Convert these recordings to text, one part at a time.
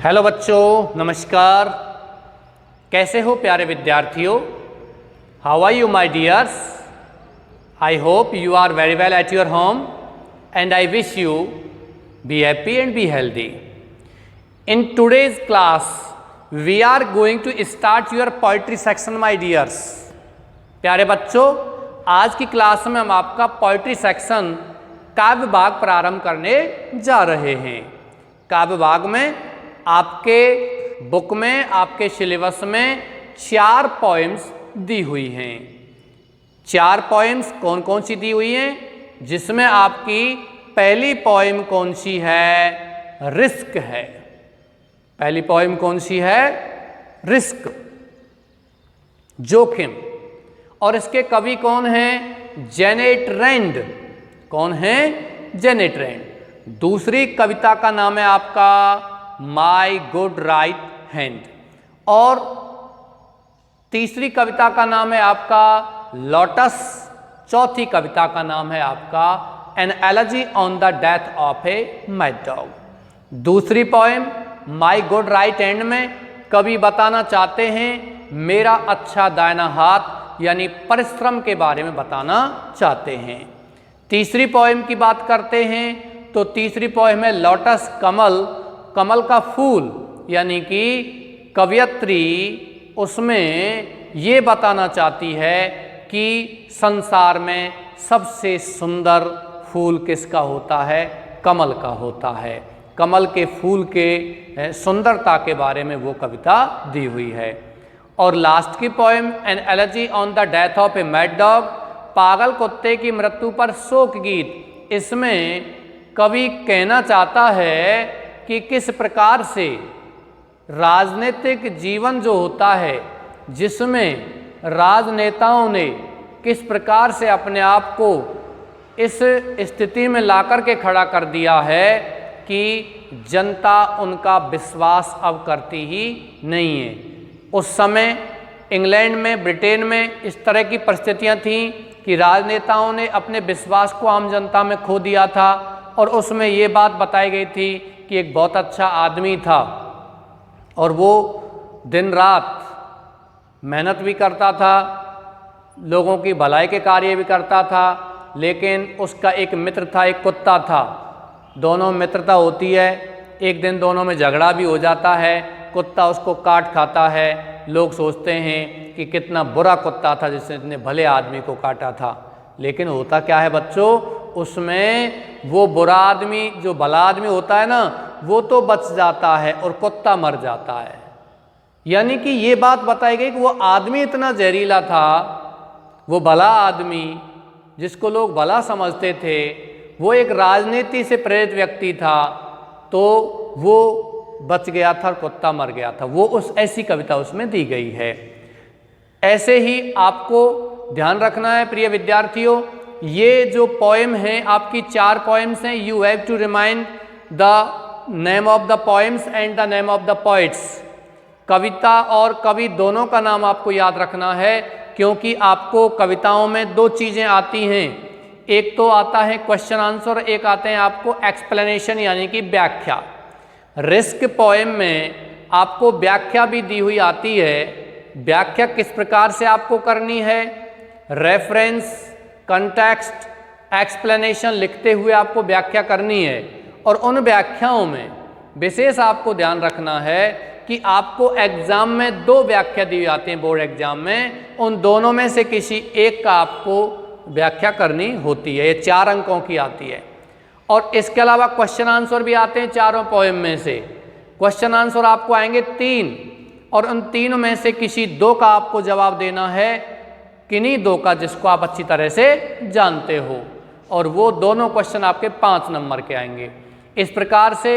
Hello बच्चों, नमस्कार। कैसे हो प्यारे विद्यार्थियों? How are you my dears? I hope you are very well at your home and I wish you be happy and be healthy. In today's class we are going to start your poetry section my dears. प्यारे बच्चों, आज की class में हम आपका poetry section काव्य भाग प्रारंभ करने जा रहे हैं। काव्य भाग में आपके बुक में, आपके सिलेबस में 4 पोएम्स दी हुई हैं। 4 पोएम्स कौन कौन सी दी हुई हैं? जिसमें आपकी पहली पोएम कौन सी है? रिस्क है। पहली पोएम कौन सी है? रिस्क, जोखिम। और इसके कवि कौन हैं? Janet Rand. कौन है? Janet Rand. दूसरी कविता का नाम है आपका माई गुड राइट हैंड। और तीसरी कविता का नाम है आपका लोटस। चौथी कविता का नाम है आपका an elegy on the death of a mad dog. दूसरी poem my good right hand में कवि बताना चाहते हैं मेरा अच्छा दाहिना हाथ, यानी परिश्रम के बारे में बताना चाहते हैं। तीसरी पोएम की बात करते हैं तो तीसरी पोएम है लोटस, कमल। कमल का फूल, यानी कि कवयित्री उसमें ये बताना चाहती है कि संसार में सबसे सुंदर फूल किसका होता है? कमल का होता है। कमल के फूल के सुंदरता के बारे में वो कविता दी हुई है। और लास्ट की poem an elegy on the death of a mad dog, पागल कुत्ते की मृत्यु पर शोक गीत। इसमें कवि कहना चाहता है कि किस प्रकार से राजनीतिक जीवन जो होता है, जिसमें राजनेताओं ने किस प्रकार से अपने आप को इस स्थिति में लाकर के खड़ा कर दिया है कि जनता उनका विश्वास अब करती ही नहीं है। उस समय इंग्लैंड में, ब्रिटेन में इस तरह की परिस्थितियां थीं कि राजनेताओं ने अपने विश्वास को आम जनता में खो दिया था। और उसमें ये बात बताई गई थी कि एक बहुत अच्छा आदमी था और वो दिन रात मेहनत भी करता था, लोगों की भलाई के कार्य भी करता था, लेकिन उसका एक मित्र था, एक कुत्ता था। दोनों मित्रता होती है, एक दिन दोनों में झगड़ा भी हो जाता है, कुत्ता उसको काट खाता है। लोग सोचते हैं कि कितना बुरा कुत्ता था जिसने इतने भले आदमी को काटा था। लेकिन होता क्या है बच्चों, उसमें वो बुरा आदमी, जो भला आदमी होता है ना, वो तो बच जाता है और कुत्ता मर जाता है। यानी कि ये बात बताई गई कि वो आदमी इतना जहरीला था, वो भला आदमी जिसको लोग भला समझते थे, वो एक राजनीति से प्रेरित व्यक्ति था, तो वो बच गया था और कुत्ता मर गया था। वो उस ऐसी कविता उसमें दी गई है। ऐसे ही आपको ध्यान रखना है प्रिय विद्यार्थियों, ये जो पोएम है आपकी 4 पोएम्स हैं। You have to remind the name of the poems and the name of the poets. कविता और कवि दोनों का नाम आपको याद रखना है, क्योंकि आपको कविताओं में 2 चीज़ें आती हैं। एक तो आता है क्वेश्चन आंसर, एक आते हैं आपको एक्सप्लेनेशन, यानी कि व्याख्या। रिस्क पोएम में आपको व्याख्या भी दी हुई आती है। व्याख्या किस प्रकार से आपको करनी है? रेफरेंस, कंटेक्स्ट, एक्सप्लेनेशन लिखते हुए आपको व्याख्या करनी है। और उन व्याख्याओं में विशेष आपको ध्यान रखना है कि आपको एग्जाम में 2 व्याख्या दी जाती हैं बोर्ड एग्जाम में, उन दोनों में से किसी एक का आपको व्याख्या करनी होती है। ये 4 अंकों की आती है। और इसके अलावा क्वेश्चन आंसर भी आते हैं 4 पोएम में से। क्वेश्चन आंसर आपको आएंगे 3, और उन 3 में से किसी 2 का आपको जवाब देना है, किन्हीं 2 का जिसको आप अच्छी तरह से जानते हो। और वो दोनों क्वेश्चन आपके 5 नंबर के आएंगे। इस प्रकार से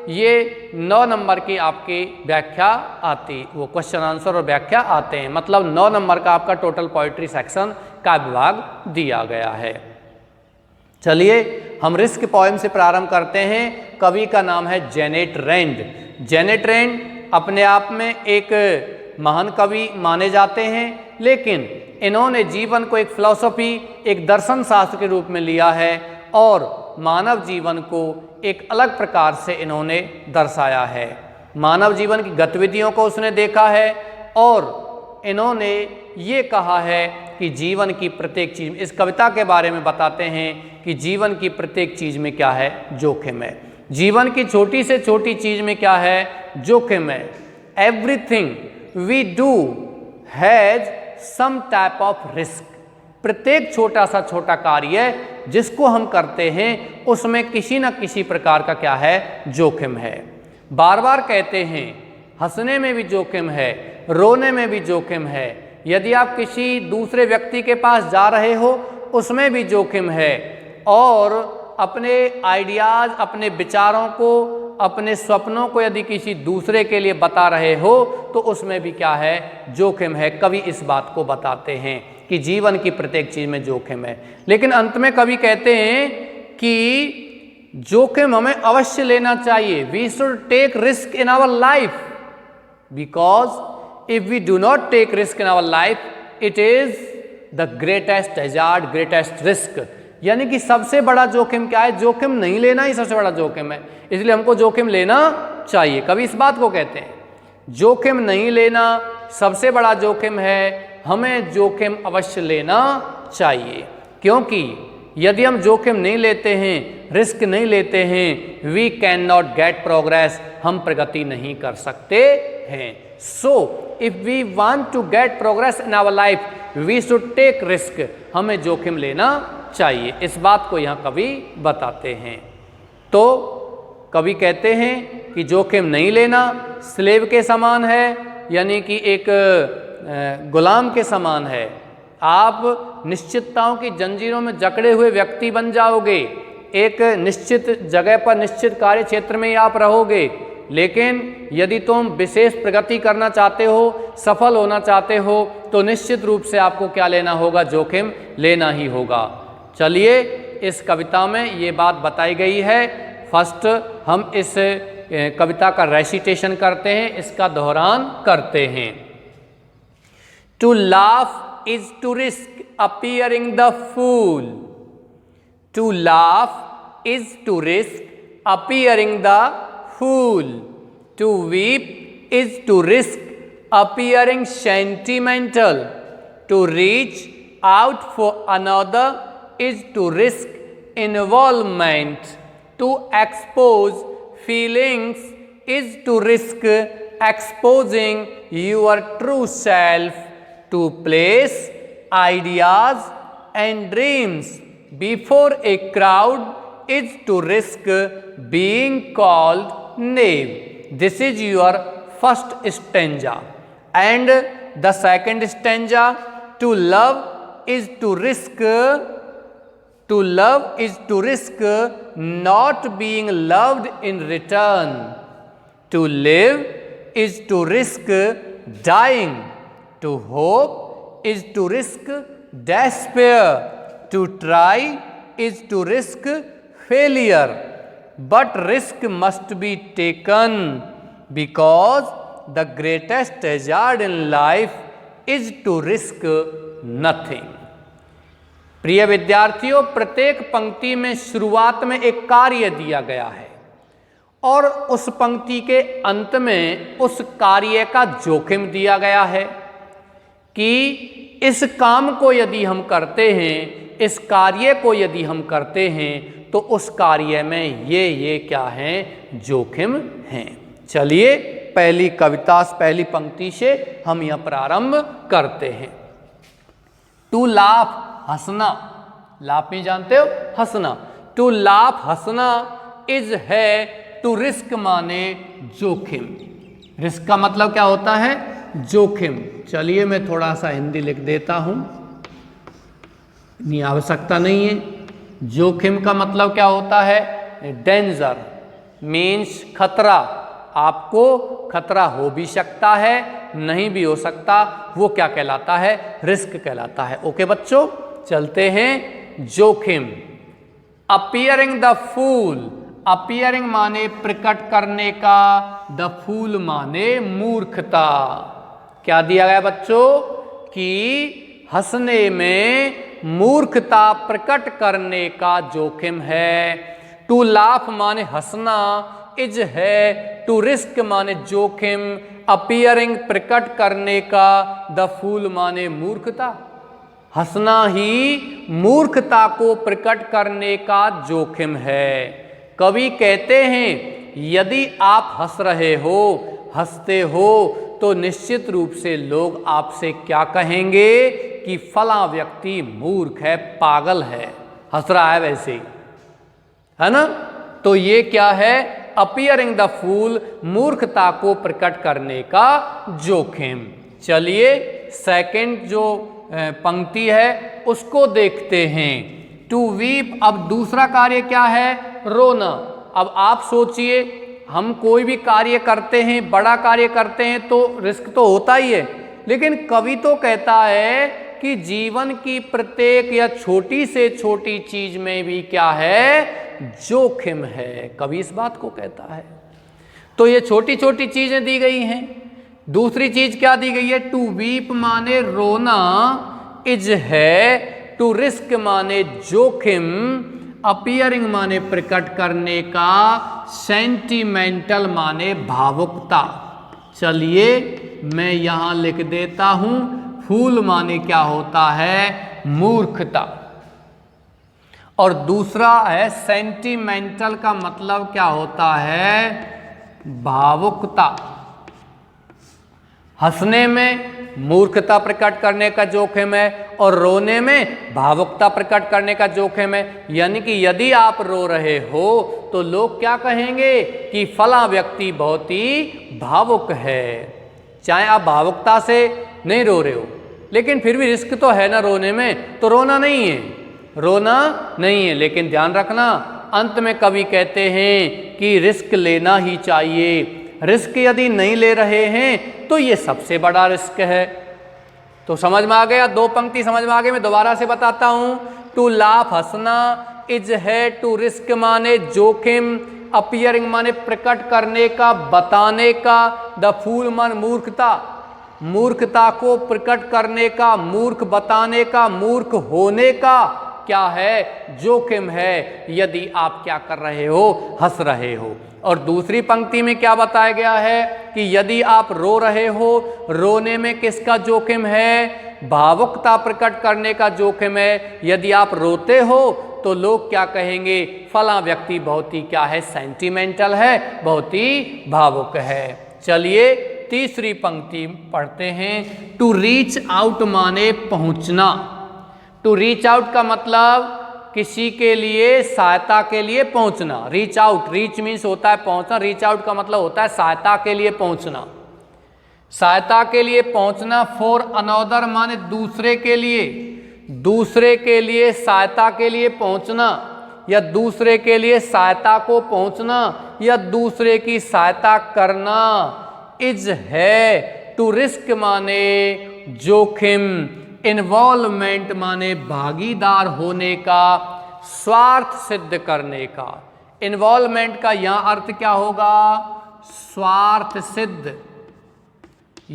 ये 9 नंबर की आपकी व्याख्या आती, वो क्वेश्चन आंसर और व्याख्या आते हैं। मतलब 9 नंबर का आपका टोटल पोइट्री सेक्शन का विभाग दिया गया है। चलिए हम रिस्क पोएम से प्रारंभ करते हैं। कवि का नाम है जेनेट रैंड। जेनेट रैंड अपने आप में एक महान कवि माने जाते हैं, लेकिन इन्होंने जीवन को एक फिलॉसफी, एक दर्शन शास्त्र के रूप में लिया है और मानव जीवन को एक अलग प्रकार से इन्होंने दर्शाया है। मानव जीवन की गतिविधियों को उसने देखा है और इन्होंने ये कहा है कि जीवन की प्रत्येक चीज़, इस कविता के बारे में बताते हैं कि जीवन की प्रत्येक चीज़ में क्या है, जोखिम है। जीवन की छोटी से छोटी चीज़ में क्या है, जोखिम है। Everything we do has some type of risk. प्रत्येक छोटा सा छोटा कार्य जिसको हम करते हैं उसमें किसी न किसी प्रकार का क्या है, जोखिम है। बार बार कहते हैं हंसने में भी जोखिम है, रोने में भी जोखिम है। यदि आप किसी दूसरे व्यक्ति के पास जा रहे हो उसमें भी जोखिम है, और अपने आइडियाज़, अपने विचारों को, अपने सपनों को यदि किसी दूसरे के लिए बता रहे हो तो उसमें भी क्या है, जोखिम है। कवि इस बात को बताते हैं कि जीवन की प्रत्येक चीज़ में जोखिम है। लेकिन अंत में कवि कहते हैं कि जोखिम हमें अवश्य लेना चाहिए। We should take risk in our life because if we do not take risk in our life it is the greatest hazard, greatest risk. यानी कि सबसे बड़ा जोखिम क्या है, जोखिम नहीं लेना ही सबसे बड़ा जोखिम है। इसलिए हमको जोखिम लेना चाहिए। कभी इस बात को कहते हैं जोखिम नहीं लेना सबसे बड़ा जोखिम है, हमें जोखिम अवश्य लेना चाहिए। क्योंकि यदि हम जोखिम नहीं लेते हैं, रिस्क नहीं लेते हैं, we can not get progress, हम प्रगति नहीं कर सकते हैं। So if we want to get progress in our life we should take risk, हमें जोखिम लेना चाहिए। इस बात को यहाँ कवि बताते हैं। तो कवि कहते हैं कि जोखिम नहीं लेना स्लेव के समान है, यानी कि एक गुलाम के समान है। आप निश्चितताओं की जंजीरों में जकड़े हुए व्यक्ति बन जाओगे। एक निश्चित जगह पर, निश्चित कार्य क्षेत्र में ही आप रहोगे। लेकिन यदि तुम विशेष प्रगति करना चाहते हो, सफल होना चाहते हो, तो निश्चित रूप से आपको क्या लेना होगा, जोखिम लेना ही होगा। चलिए इस कविता में ये बात बताई गई है। फर्स्ट हम इस कविता का रेसिटेशन करते हैं, इसका दोहरान करते हैं। To laugh is to risk appearing the fool. To laugh is to risk appearing the fool. To weep is to risk appearing sentimental. To reach out for another is to risk involvement. To expose feelings is to risk exposing your true self. To place ideas and dreams before a crowd is to risk being called knave. This is your first stanza. And the second stanza, to love is to risk not being loved in return. To live is to risk dying. To hope is to risk despair. To try is to risk failure. But risk must be taken because the greatest hazard in life is to risk nothing. प्रिय विद्यार्थियों, प्रत्येक पंक्ति में शुरुआत में एक कार्य दिया गया है और उस पंक्ति के अंत में उस कार्य का जोखिम दिया गया है कि इस काम को यदि हम करते हैं, इस कार्य को यदि हम करते हैं तो उस कार्य में ये क्या हैं, जोखिम हैं। चलिए पहली कविता, पहली पंक्ति से हम यह प्रारंभ करते हैं। टू लाफ, हंसना। लाफ में जानते हो, हंसना। टू लाफ, हंसना इज है टू रिस्क माने जोखिम। रिस्क का मतलब क्या होता है, जोखिम। चलिए मैं थोड़ा सा हिंदी लिख देता हूं, इतनी आवश्यकता नहीं है। जोखिम का मतलब क्या होता है, डेंजर मीन्स खतरा। आपको खतरा हो भी सकता है, नहीं भी हो सकता, वो क्या कहलाता है, रिस्क कहलाता है। ओके बच्चों, चलते हैं। जोखिम। अपीयरिंग द फूल, अपीयरिंग माने प्रकट करने का, द फूल माने मूर्खता। क्या दिया गया बच्चों कि हंसने में मूर्खता प्रकट करने का जोखिम है। टू लाफ माने हंसना, इज है टू टू रिस्क माने जोखिम, अपीयरिंग प्रकट करने का, द फूल माने मूर्खता। हंसना ही मूर्खता को प्रकट करने का जोखिम है। कवि कहते हैं यदि आप हंस रहे हो, हंसते हो, तो निश्चित रूप से लोग आपसे क्या कहेंगे कि फला व्यक्ति मूर्ख है, पागल है, हंस रहा है वैसे ही, है ना। तो ये क्या है, अपीयरिंग द फूल, मूर्खता को प्रकट करने का जोखिम। चलिए सेकंड जो पंक्ति है उसको देखते हैं। टू वीप, अब दूसरा कार्य क्या है, रोना। अब आप सोचिए, हम कोई भी कार्य करते हैं, बड़ा कार्य करते हैं तो रिस्क तो होता ही है, लेकिन कवि तो कहता है कि जीवन की प्रत्येक या छोटी से छोटी चीज में भी क्या है, जोखिम है। कवि इस बात को कहता है। तो ये छोटी छोटी चीजें दी गई हैं। दूसरी चीज क्या दी गई है, टू वीप माने रोना, इज है, टू रिस्क माने जोखिम, अपीयरिंग माने प्रकट करने का, सेंटिमेंटल माने भावुकता। चलिए मैं यहां लिख देता हूं, फूल माने क्या होता है, मूर्खता, और दूसरा है सेंटिमेंटल का मतलब क्या होता है, भावुकता। हंसने में मूर्खता प्रकट करने का जोखिम है और रोने में भावुकता प्रकट करने का जोखिम है। यानी कि यदि आप रो रहे हो तो लोग क्या कहेंगे कि फला व्यक्ति बहुत ही भावुक है। चाहे आप भावुकता से नहीं रो रहे हो, लेकिन फिर भी रिस्क तो है ना रोने में, तो रोना नहीं है, रोना नहीं है। लेकिन ध्यान रखना, अंत में कवि कहते हैं कि रिस्क लेना ही चाहिए। रिस्क यदि नहीं ले रहे हैं तो ये सबसे बड़ा रिस्क है। तो समझ में आ गया, दो पंक्ति समझ में आ गई। मैं दोबारा से बताता हूं, टू लाफ हंसना, इज है, टू रिस्क माने जोखिम, अपीयरिंग माने प्रकट करने का, बताने का, द फूल मान मूर्खता, मूर्खता को प्रकट करने का, मूर्ख बताने का, मूर्ख होने का क्या है, जोखिम है यदि आप क्या कर रहे हो, हंस रहे हो। और दूसरी पंक्ति में क्या बताया गया है कि यदि आप रो रहे हो, रोने में किसका जोखिम है, भावुकता प्रकट करने का जोखिम है। यदि आप रोते हो तो लोग क्या कहेंगे, फला व्यक्ति बहुत ही क्या है, सेंटिमेंटल है, बहुत ही भावुक है। चलिए तीसरी पंक्ति पढ़ते हैं। टू रीच आउट माने पहुंचना। टू रीच आउट का मतलब किसी के लिए सहायता के लिए पहुंचना। रीच आउट, रीच मीन्स होता है पहुंचना, रीच आउट का मतलब होता है सहायता के लिए पहुंचना। सहायता के लिए पहुंचना, फॉर अनदर माने दूसरे के लिए, दूसरे के लिए सहायता के लिए पहुंचना, या दूसरे के लिए सहायता को पहुंचना, या दूसरे की सहायता करना। इज है, टू रिस्क माने जोखिम, इन्वॉल्वमेंट माने भागीदार होने का, स्वार्थ सिद्ध करने का। इन्वॉल्वमेंट का यहां अर्थ क्या होगा, स्वार्थ सिद्ध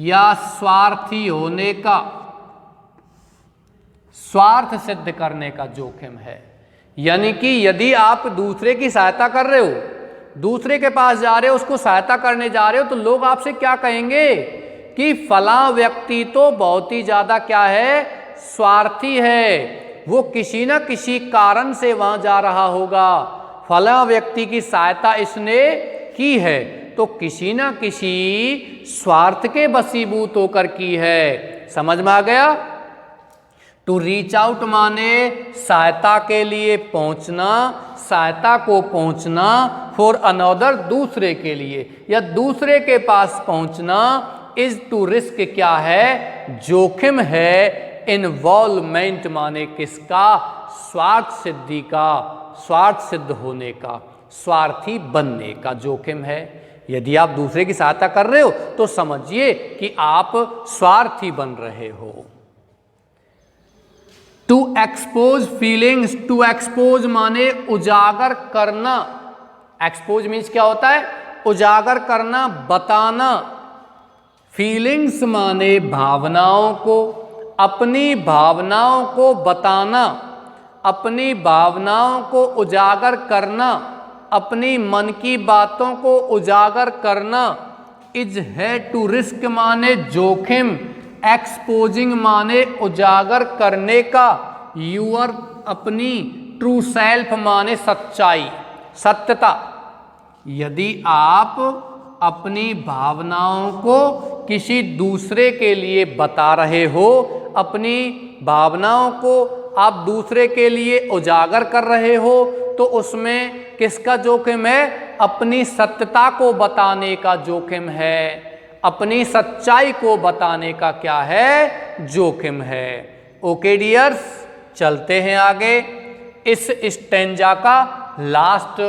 या स्वार्थी होने का, स्वार्थ सिद्ध करने का जोखिम है। यानी कि यदि आप दूसरे की सहायता कर रहे हो, दूसरे के पास जा रहे हो, उसको सहायता करने जा रहे हो, तो लोग आपसे क्या कहेंगे कि फला व्यक्ति तो बहुत ही ज्यादा क्या है, स्वार्थी है, वो किसी ना किसी कारण से वहां जा रहा होगा। फला व्यक्ति की सहायता इसने की है तो किसी ना किसी स्वार्थ के बसीभूत होकर की है। समझ में आ गया। टू रीच आउट माने सहायता के लिए पहुंचना, सहायता को पहुंचना, फॉर अनदर दूसरे के लिए या दूसरे के पास पहुंचना। इज टू रिस्क क्या है, जोखिम है। इन्वॉल्वमेंट माने किसका, स्वार्थ सिद्धि का, स्वार्थ सिद्ध होने का, स्वार्थी बनने का जोखिम है। यदि आप दूसरे की सहायता कर रहे हो तो समझिए कि आप स्वार्थी बन रहे हो। To expose feelings, to expose माने उजागर करना। एक्सपोज मीन्स क्या होता है, उजागर करना, बताना। फीलिंग्स माने भावनाओं को, अपनी भावनाओं को बताना, अपनी भावनाओं को उजागर करना। अपनी मन की बातों को उजागर करना, इज है टू रिस्क माने जोखिम, एक्सपोजिंग माने उजागर करने का, यूर अपनी ट्रू सेल्फ माने सच्चाई, सत्यता। यदि आप अपनी भावनाओं को किसी दूसरे के लिए बता रहे हो, अपनी भावनाओं को आप दूसरे के लिए उजागर कर रहे हो, तो उसमें किसका जोखिम है? अपनी सत्यता को बताने का जोखिम है, अपनी सच्चाई को बताने का क्या है? जोखिम है। ओके डियर्स, चलते हैं आगे। इस स्टेंजा का लास्ट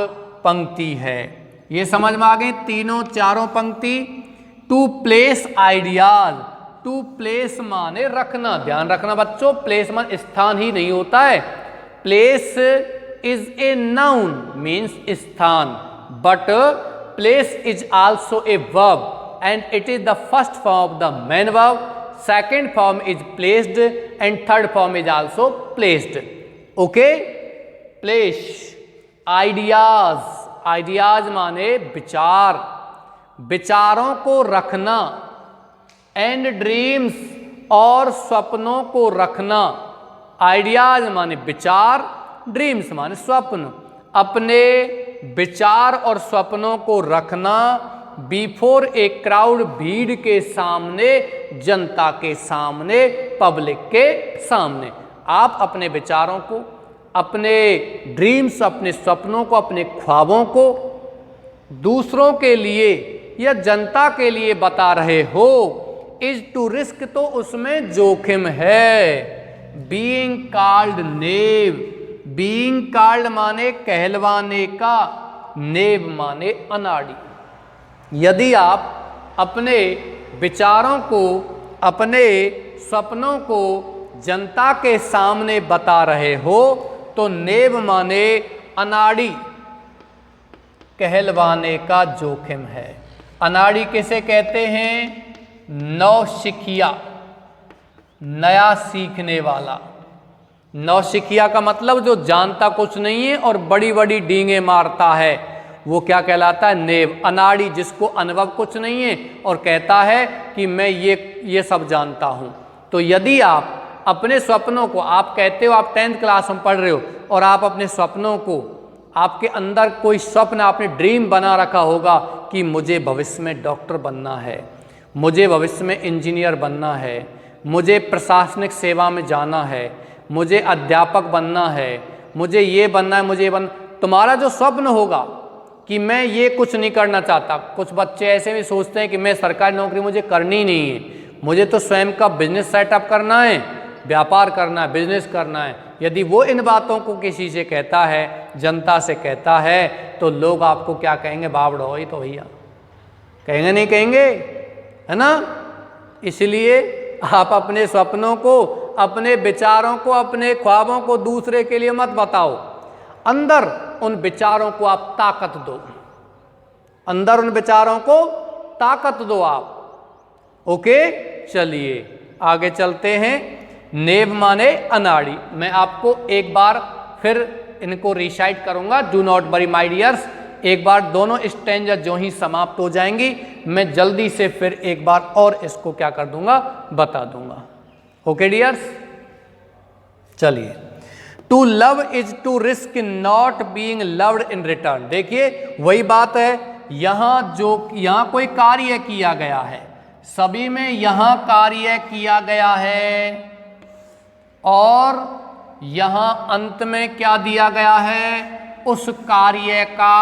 पंक्ति है, ये समझ में आ गई तीनों चारों पंक्ति। To place ideas, to place माने रखना, ध्यान रखना बच्चों, प्लेस मान स्थान ही नहीं होता है। Place is a noun means स्थान, but place is also a verb and it is the first form of the main verb, second form is placed and third form is also placed. Okay, place ideas, ideas माने विचार, विचारों को रखना, and dreams और स्वप्नों को रखना। Ideas माने विचार, ड्रीम्स माने स्वप्न। अपने विचार और स्वप्नों को रखना बिफोर ए क्राउड, भीड़ के सामने, जनता के सामने, पब्लिक के सामने। आप अपने विचारों को, अपने ड्रीम्स, अपने सपनों को, अपने ख्वाबों को दूसरों के लिए या जनता के लिए बता रहे हो। इज टू रिस्क, तो उसमें जोखिम है। बीइंग कॉल्ड नेव, बीइंग कॉल्ड माने कहलवाने का, नेव माने अनाड़ी। यदि आप अपने विचारों को, अपने सपनों को जनता के सामने बता रहे हो, तो नेव माने अनाड़ी, कहलवाने का जोखिम है। अनाड़ी किसे कहते हैं? नौसिखिया, नया सीखने वाला। नौसिखिया का मतलब जो जानता कुछ नहीं है और बड़ी बड़ी डींगे मारता है, वो क्या कहलाता है? नेव। अनाड़ी जिसको अनुभव कुछ नहीं है और कहता है कि मैं ये सब जानता हूँ। तो यदि आप अपने स्वप्नों को, आप कहते हो आप 10th क्लास में पढ़ रहे हो और आप अपने स्वप्नों को, आपके अंदर कोई स्वप्न, आपने ड्रीम बना रखा होगा कि मुझे भविष्य में डॉक्टर बनना है, मुझे भविष्य में इंजीनियर बनना है, मुझे प्रशासनिक सेवा में जाना है, मुझे अध्यापक बनना है, मुझे ये बनना है, मुझे ये बनना। तुम्हारा जो स्वप्न होगा कि मैं ये कुछ नहीं करना चाहता। कुछ बच्चे ऐसे भी सोचते हैं कि मैं सरकारी नौकरी मुझे करनी नहीं है, मुझे तो स्वयं का बिजनेस सेटअप करना है, व्यापार करना है, बिजनेस करना है। यदि वो इन बातों को किसी से कहता है, जनता से कहता है, तो लोग आपको क्या कहेंगे? बावड़ो ही तो भैया, कहेंगे नहीं कहेंगे, है ना? इसलिए आप अपने स्वप्नों को, अपने विचारों को, अपने ख्वाबों को दूसरे के लिए मत बताओ। अंदर उन विचारों को आप ताकत दो, अंदर उन विचारों को ताकत दो आप। ओके, चलिए आगे चलते हैं। नेव माने अनाड़ी। मैं आपको एक बार फिर इनको रिसाइट करूंगा, do not worry my dears. एक बार दोनों स्टेंजा जो ही समाप्त हो जाएंगी, मैं जल्दी से फिर एक बार और इसको क्या कर दूंगा? बता दूंगा। ओके डियर्स, चलिए। To love is to risk not being loved in return. देखिए वही बात है, यहां कोई कार्य किया गया है, सभी में यहां कार्य किया गया है, और यहां अंत में क्या दिया गया है? उस कार्य का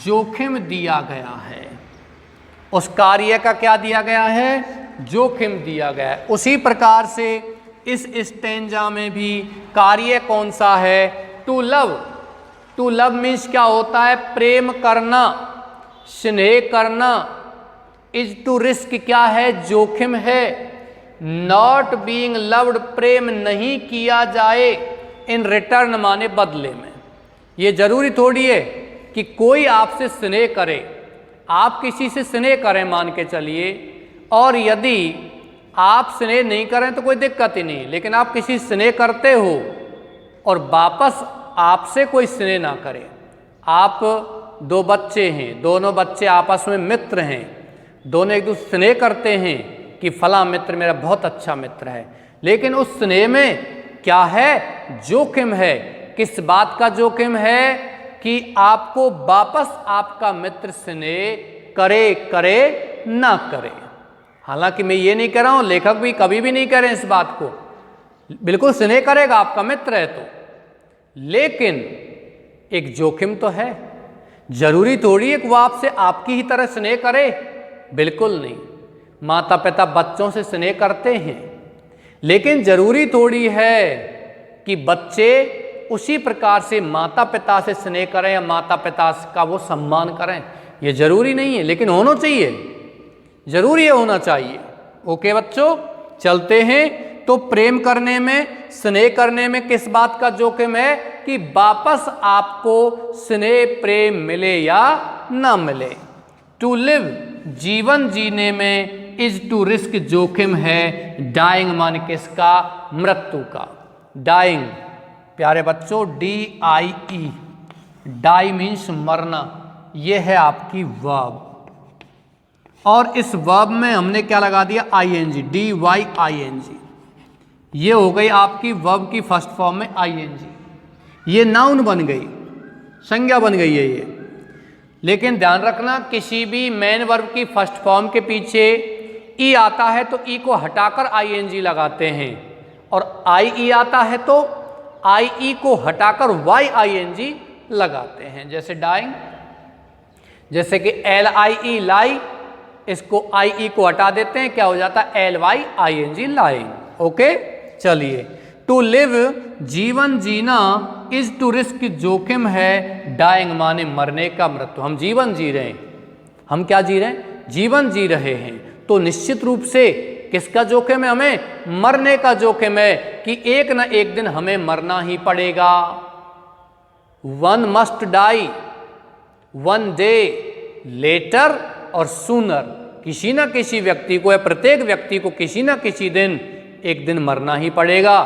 जोखिम दिया गया है। उस कार्य का क्या दिया गया है? जोखिम दिया गया है। उसी प्रकार से इस स्टेंजा में भी कार्य कौन सा है? To love. To love means क्या होता है? प्रेम करना, स्नेह करना। इज टू रिस्क क्या है? जोखिम है। नॉट बीइंग लव्ड, प्रेम नहीं किया जाए, इन रिटर्न माने बदले में। ये जरूरी थोड़ी है कि कोई आपसे स्नेह करे, आप किसी से स्नेह करें मान के चलिए, और यदि आप स्नेह नहीं करें तो कोई दिक्कत ही नहीं, लेकिन आप किसी स्नेह करते हो और वापस आपसे कोई स्नेह ना करे, आप दो बच्चे हैं, दोनों बच्चे आपस में मित्र हैं, दोनों एक दूसरे स्नेह करते हैं कि फला मित्र मेरा बहुत अच्छा मित्र है, लेकिन उस स्नेह में क्या है, जोखिम है। किस बात का जोखिम है कि आपको वापस आपका मित्र स्नेह करे ना करे। हालांकि मैं ये नहीं कह रहा हूं, लेखक भी कभी भी नहीं कह रहे इस बात को, बिल्कुल स्नेह करेगा, आपका मित्र है तो, लेकिन एक जोखिम तो है। जरूरी थोड़ी है कि वो आपसे आपकी ही तरह स्नेह करे, बिल्कुल नहीं। माता पिता बच्चों से स्नेह करते हैं, लेकिन जरूरी थोड़ी है कि बच्चे उसी प्रकार से माता पिता से स्नेह करें या माता पिता का वो सम्मान करें, ये जरूरी नहीं है, लेकिन होना चाहिए, जरूरी है, होना चाहिए। ओके बच्चों, चलते हैं। तो प्रेम करने में, स्नेह करने में किस बात का जोखिम है कि वापस आपको स्नेह प्रेम मिले या ना मिले। टू लिव, जीवन जीने में, इज टू रिस्क, जोखिम है। डाइंग मान किसका, मृत्यु का। डाइंग प्यारे बच्चों, DIE, डाई मीन्स मरना, यह है आपकी वर्ब, और इस वर्ब में हमने क्या लगा दिया, ING, DYING, ये हो गई आपकी वर्ब की फर्स्ट फॉर्म में ING, ये नाउन बन गई, संज्ञा बन गई है ये। लेकिन ध्यान रखना, किसी भी मेन वर्ब की फर्स्ट फॉर्म के पीछे ई आता है तो ई को हटाकर ING लगाते हैं, और IE आता है तो IE को हटाकर YING लगाते हैं। जैसे डाइंग, जैसे कि LIE, लाई, इसको IE को हटा देते हैं, क्या हो जाता है, LYING, लाइंग। ओके, चलिए। टू लिव, जीवन जीना, इज टू रिस्क, जोखिम है। डाइंग माने मरने का, मृत्यु। हम जीवन जी रहे हैं, हम क्या जी रहे हैं, जीवन जी रहे हैं, तो निश्चित रूप से किसका जोखिम है, हमें मरने का जोखिम है कि एक न एक दिन हमें मरना ही पड़ेगा। One must die, one day, later और सूनर, किसी न किसी व्यक्ति को या प्रत्येक व्यक्ति को किसी न किसी दिन एक दिन मरना ही पड़ेगा,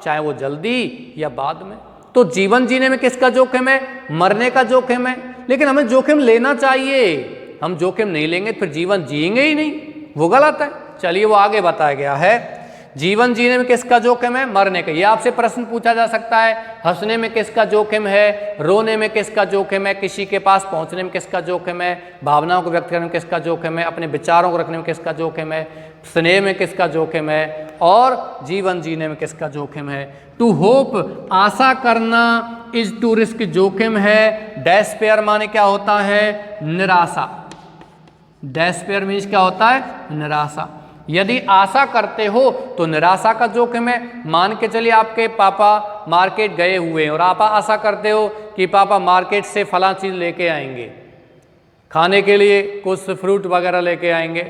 चाहे वो जल्दी या बाद में। तो जीवन जीने में किसका जोखिम है, मरने का जोखिम है, लेकिन हमें जोखिम लेना चाहिए। हम जोखिम नहीं लेंगे फिर जीवन जिएंगे ही नहीं, वो गलत है। चलिए, वो आगे बताया गया है, जीवन जीने में किसका जोखिम है, मरने का। ये आपसे प्रश्न पूछा जा सकता है, हंसने में किसका जोखिम है, रोने में किसका जोखिम है, किसी के पास पहुंचने में किसका जोखिम है, भावनाओं को व्यक्त करने में किसका जोखिम है, अपने विचारों को रखने में किसका जोखिम है, स्नेह में किसका जोखिम है, और जीवन जीने में किसका जोखिम है। टू होप, आशा करना, इज टू रिस्क, जोखिम है। डेस्पेयर माने क्या होता है, निराशा। डेस्पेयर मीन्स क्या होता है, निराशा। यदि आशा करते हो तो निराशा का जोखिम है। मान के चलिए आपके पापा मार्केट गए हुए हैं और आप आशा करते हो कि पापा मार्केट से फलां चीज़ लेके आएंगे, खाने के लिए कुछ फ्रूट वगैरह लेके आएंगे,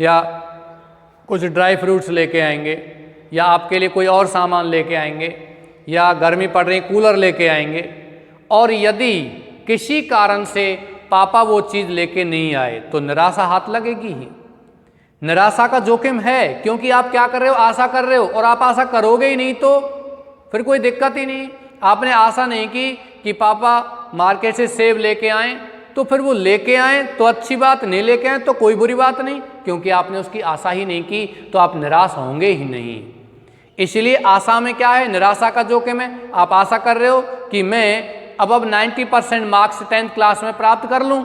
या कुछ ड्राई फ्रूट्स लेके आएंगे, या आपके लिए कोई और सामान लेके आएंगे, या गर्मी पड़ रही कूलर लेके आएंगे। और यदि किसी कारण से पापा वो चीज़ लेके नहीं आए तो निराशा हाथ लगेगी ही। निराशा का जोखिम है, क्योंकि आप क्या कर रहे हो, आशा कर रहे हो, और आप आशा करोगे ही नहीं तो फिर कोई दिक्कत ही नहीं। आपने आशा नहीं की कि पापा मार्केट से सेब लेके आएँ, तो फिर वो लेके आए तो अच्छी बात, नहीं लेके आए तो कोई बुरी बात नहीं, क्योंकि आपने उसकी आशा ही नहीं की, तो आप निराश होंगे ही नहीं। इसलिए आशा में क्या है, निराशा का जोखिम है। आप आशा कर रहे हो कि मैं अब 90% मार्क्स 10th क्लास में प्राप्त कर लूँ,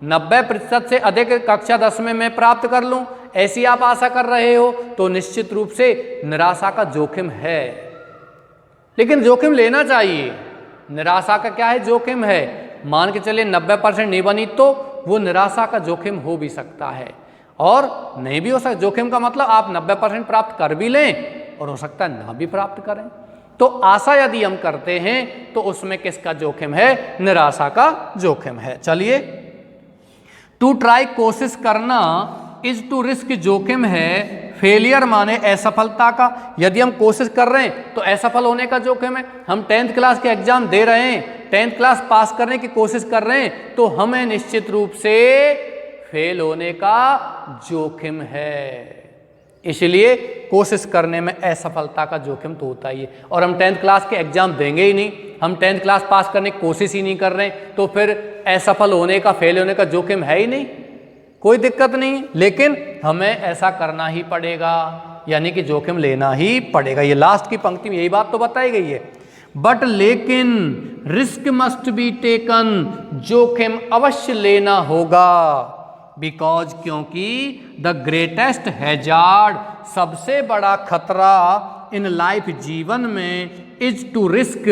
90% से अधिक कक्षा 10 में मैं प्राप्त कर लूँ, ऐसी आप आशा कर रहे हो, तो निश्चित रूप से निराशा का जोखिम है। लेकिन जोखिम लेना चाहिए। निराशा का क्या है, जोखिम है। मान के चलिए 90% नहीं बनी तो वो निराशा का जोखिम हो भी सकता है, और नहीं भी हो सकता। जोखिम का मतलब आप 90% प्राप्त कर भी लें और हो सकता है ना भी प्राप्त करें। तो आशा यदि हम करते हैं तो उसमें किसका जोखिम है, निराशा का जोखिम है। चलिए, टू ट्राई, कोशिश करना, इज टू रिस्क, जोखिम है। फेलियर माने असफलता का। यदि हम कोशिश कर रहे हैं तो असफल होने का जोखिम है। हम 10th क्लास के एग्जाम दे रहे हैं, 10th क्लास पास करने की कोशिश कर रहे हैं, तो हमें निश्चित रूप से फेल होने का जोखिम है। इसलिए कोशिश करने में असफलता का जोखिम तो होता ही है। और हम 10th क्लास के एग्जाम देंगे ही नहीं, हम 10th क्लास पास करने की कोशिश ही नहीं कर रहे हैं, तो फिर असफल होने का, फेल होने का जोखिम है ही नहीं, कोई दिक्कत नहीं। लेकिन हमें ऐसा करना ही पड़ेगा, यानी कि जोखिम लेना ही पड़ेगा। ये लास्ट की पंक्ति में यही बात तो बताई गई है। बट लेकिन रिस्क मस्ट बी टेकन, जोखिम अवश्य लेना होगा। बिकॉज, क्योंकि द ग्रेटेस्ट हैजार्ड, सबसे बड़ा खतरा इन लाइफ, जीवन में, इज टू रिस्क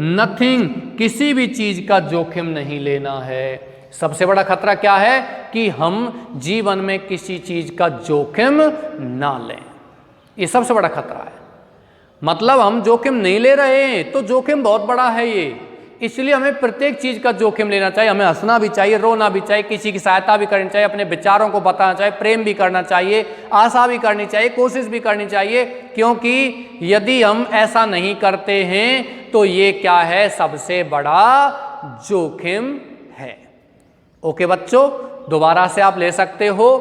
नथिंग, किसी भी चीज का जोखिम नहीं लेना है। सबसे बड़ा खतरा क्या है कि हम जीवन में किसी चीज का जोखिम ना लें, ये सबसे बड़ा खतरा है। मतलब हम जोखिम नहीं ले रहे हैं तो जोखिम बहुत बड़ा है ये, इसलिए हमें प्रत्येक चीज का जोखिम लेना चाहिए। हमें हंसना भी चाहिए, रोना भी चाहिए, किसी की सहायता भी करनी चाहिए, अपने विचारों को बताना चाहिए, प्रेम भी करना चाहिए, आशा भी करनी चाहिए, कोशिश भी करनी चाहिए, क्योंकि यदि हम ऐसा नहीं करते हैं तो ये क्या है, सबसे बड़ा जोखिम है। ओके बच्चों, दोबारा से आप ले सकते हो।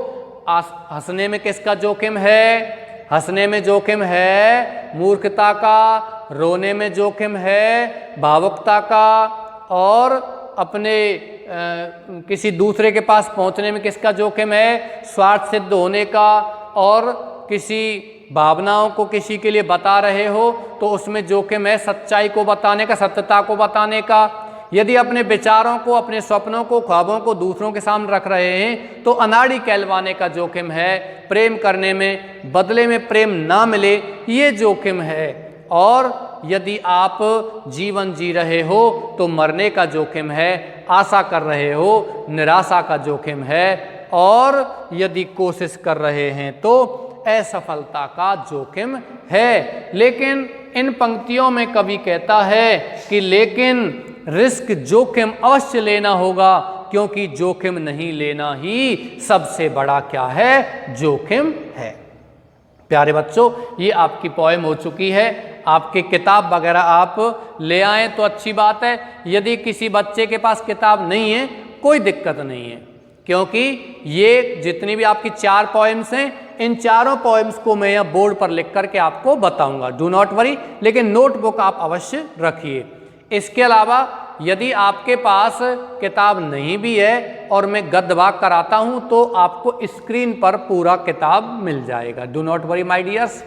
हंसने में किसका जोखिम है? हंसने में जोखिम है मूर्खता का, रोने में जोखिम है भावुकता का, और अपने किसी दूसरे के पास पहुंचने में किसका जोखिम है? स्वार्थ सिद्ध होने का, और किसी भावनाओं को किसी के लिए बता रहे हो तो उसमें जोखिम है सच्चाई को बताने का, सत्यता को बताने का। यदि अपने विचारों को, अपने सपनों को, ख्वाबों को दूसरों के सामने रख रहे हैं तो अनाड़ी कहलवाने का जोखिम है। प्रेम करने में बदले में प्रेम ना मिले, ये जोखिम है। और यदि आप जीवन जी रहे हो तो मरने का जोखिम है, आशा कर रहे हो निराशा का जोखिम है, और यदि कोशिश कर रहे हैं तो असफलता का जोखिम है। लेकिन इन पंक्तियों में कवि कहता है कि लेकिन रिस्क, जोखिम अवश्य लेना होगा, क्योंकि जोखिम नहीं लेना ही सबसे बड़ा क्या है? जोखिम है। प्यारे बच्चों, ये आपकी पोएम हो चुकी है। आपकी किताब वगैरह आप ले आएँ तो अच्छी बात है। यदि किसी बच्चे के पास किताब नहीं है, कोई दिक्कत नहीं है, क्योंकि ये जितनी भी आपकी 4 पोएम्स हैं, इन चारों पोएम्स को मैं यहाँ बोर्ड पर लिख करके आपको बताऊंगा। डू नॉट वरी, लेकिन नोटबुक आप अवश्य रखिए। इसके अलावा यदि आपके पास किताब नहीं भी है और मैं गद्य वाक्य कराता हूं तो आपको स्क्रीन पर पूरा किताब मिल जाएगा। Do not worry my dears.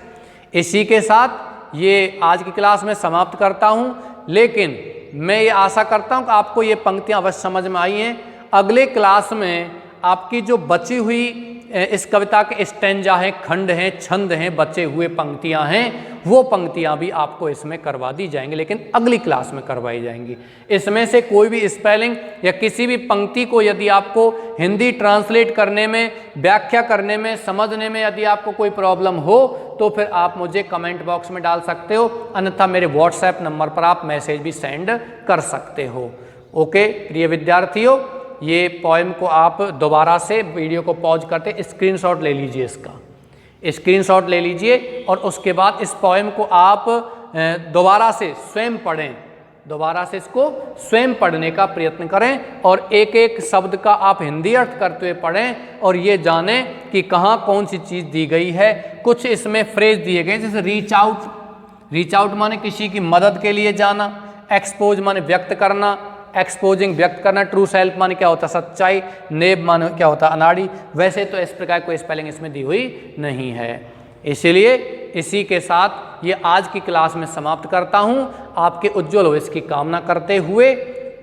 इसी के साथ ये आज की क्लास में समाप्त करता हूं, लेकिन मैं ये आशा करता हूं कि आपको ये पंक्तियां अवश्य समझ में आई हैं। अगले क्लास में आपकी जो बची हुई इस कविता के स्टैंजा हैं, खंड हैं, छंद हैं, बचे हुए पंक्तियां हैं, वो पंक्तियां भी आपको इसमें करवा दी जाएंगी, लेकिन अगली क्लास में करवाई जाएंगी। इसमें से कोई भी स्पेलिंग या किसी भी पंक्ति को यदि आपको हिंदी ट्रांसलेट करने में, व्याख्या करने में, समझने में यदि आपको कोई प्रॉब्लम हो तो फिर आप मुझे कमेंट बॉक्स में डाल सकते हो, अन्यथा मेरे व्हाट्सएप नंबर पर आप मैसेज भी सेंड कर सकते हो। ओके प्रिय विद्यार्थियों, ये पोएम को आप दोबारा से वीडियो को पॉज करते स्क्रीनशॉट ले लीजिए, इसका स्क्रीनशॉट ले लीजिए, और उसके बाद इस पोएम को आप दोबारा से स्वयं पढ़ें, दोबारा से इसको स्वयं पढ़ने का प्रयत्न करें, और एक एक शब्द का आप हिंदी अर्थ करते हुए पढ़ें, और ये जानें कि कहाँ कौन सी चीज़ दी गई है। कुछ इसमें फ्रेज दिए गए जैसे रीच आउट माने किसी की मदद के लिए जाना, एक्सपोज माने व्यक्त करना, एक्सपोजिंग व्यक्त करना, ट्रू सेल्फ माने क्या होता है? सच्चाई, नेब माने क्या होता है? अनाड़ी। वैसे तो इस प्रकार कोई स्पेलिंग इसमें दी हुई नहीं है, इसीलिए इसी के साथ ये आज की क्लास में समाप्त करता हूँ। आपके उज्जवल भविष्य की कामना करते हुए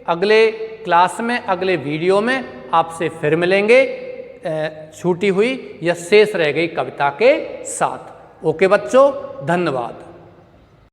अगले क्लास में, अगले वीडियो में आपसे फिर मिलेंगे छूटी हुई या शेष रह गई कविता के साथ। ओके बच्चों, धन्यवाद।